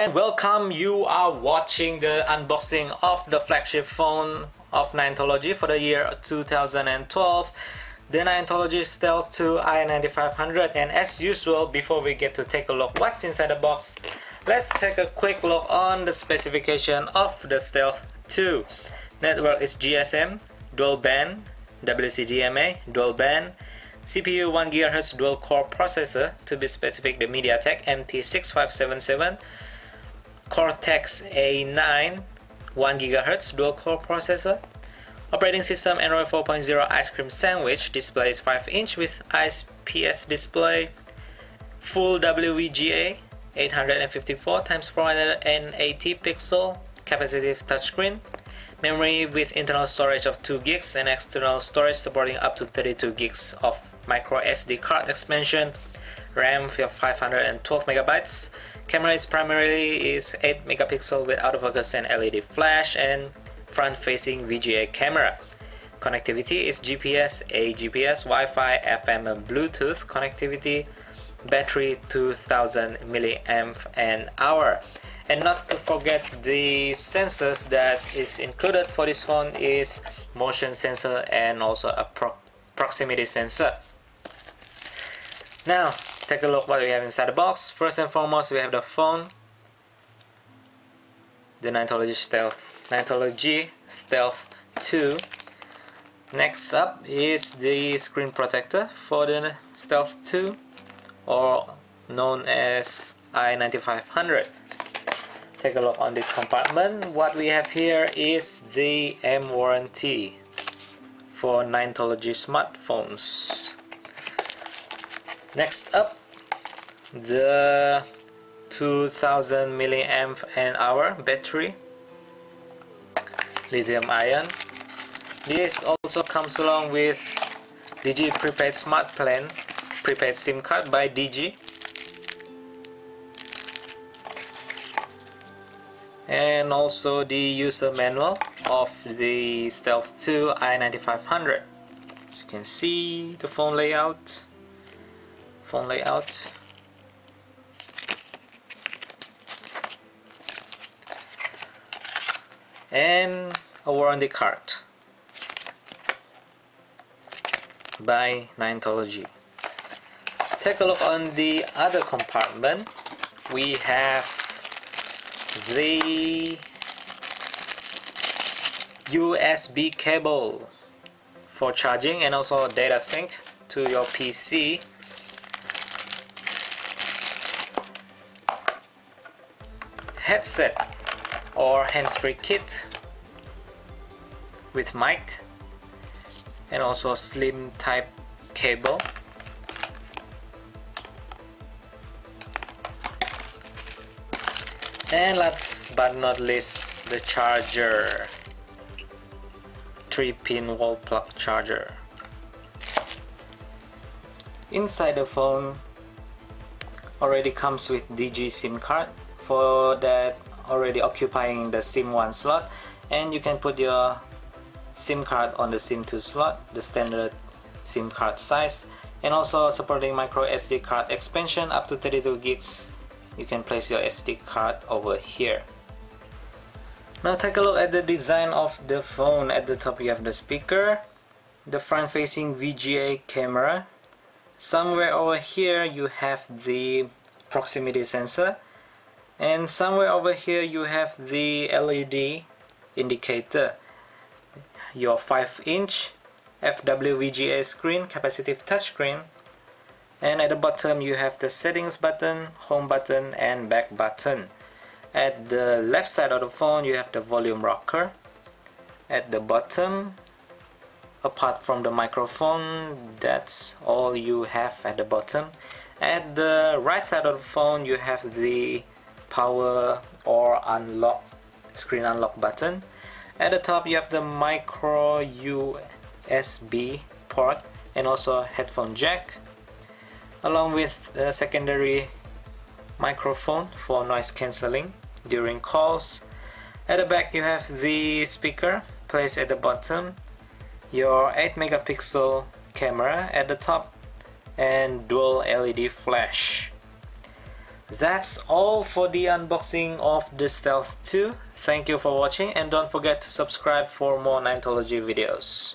and welcome. You are watching the unboxing of the flagship phone of Ninetology for the year 2012, the Ninetology Stealth II i9500. And as usual, before we get to take a look what's inside the box, let's take a quick look on the specification of the Stealth II. Network is GSM, dual band, WCDMA, dual band, CPU 1 GHz dual core processor, to be specific the MediaTek MT6577, Cortex A9 1 GHz dual core processor, operating system Android 4.0 ice cream sandwich, display is 5-inch with IPS display, full WVGA 854x480 pixel capacitive touchscreen, memory with internal storage of 2 gigs and external storage supporting up to 32 gigs of micro SD card expansion, RAM of 512 megabytes. Camera is primarily 8 megapixel with autofocus and LED flash, and front facing VGA camera. Connectivity is GPS, AGPS, Wi-Fi, FM and Bluetooth connectivity. Battery 2000 mAh. And not to forget, the sensors that is included for this phone is motion sensor and also a proximity sensor. Now, take a look what we have inside the box. First and foremost, we have the phone, the Ninetology Stealth II. Next up is the screen protector for the Stealth II, or known as i9500. Take a look on this compartment. What we have here is the M warranty for Ninetology smartphones. Next up, the 2000 mAh battery, lithium ion. This also comes along with Digi prepaid smart plan, prepaid SIM card by Digi, and also the user manual of the Stealth II i9500. As you can see, the phone layout, and a warranty card by Ninetology. Take a look on the other compartment. We have the USB cable for charging and also data sync to your PC. Headset or hands-free kit with mic, and also slim type cable. And last but not least, the charger, 3-pin wall plug charger. Inside the phone already comes with Digi SIM card, for that already occupying the SIM 1 slot, and you can put your SIM card on the SIM 2 slot, the standard SIM card size, and also supporting micro SD card expansion up to 32 gigs. You can place your SD card over here. Now take a look at the design of the phone. At the top you have the speaker, the front facing VGA camera. Somewhere over here you have the proximity sensor, and somewhere over here you have the LED indicator, your 5-inch FWVGA screen, capacitive touchscreen, and at the bottom you have the settings button, home button and back button. At the left side of the phone you have the volume rocker. At the bottom, apart from the microphone, that's all you have at the bottom. At the right side of the phone you have the power or unlock, screen unlock button. At the top you have the micro USB port and also headphone jack, along with a secondary microphone for noise cancelling during calls. At the back you have the speaker placed at the bottom, your 8 megapixel camera at the top, and dual LED flash. That's all for the unboxing of the Stealth II. Thank you for watching and don't forget to subscribe for more Ninetology videos.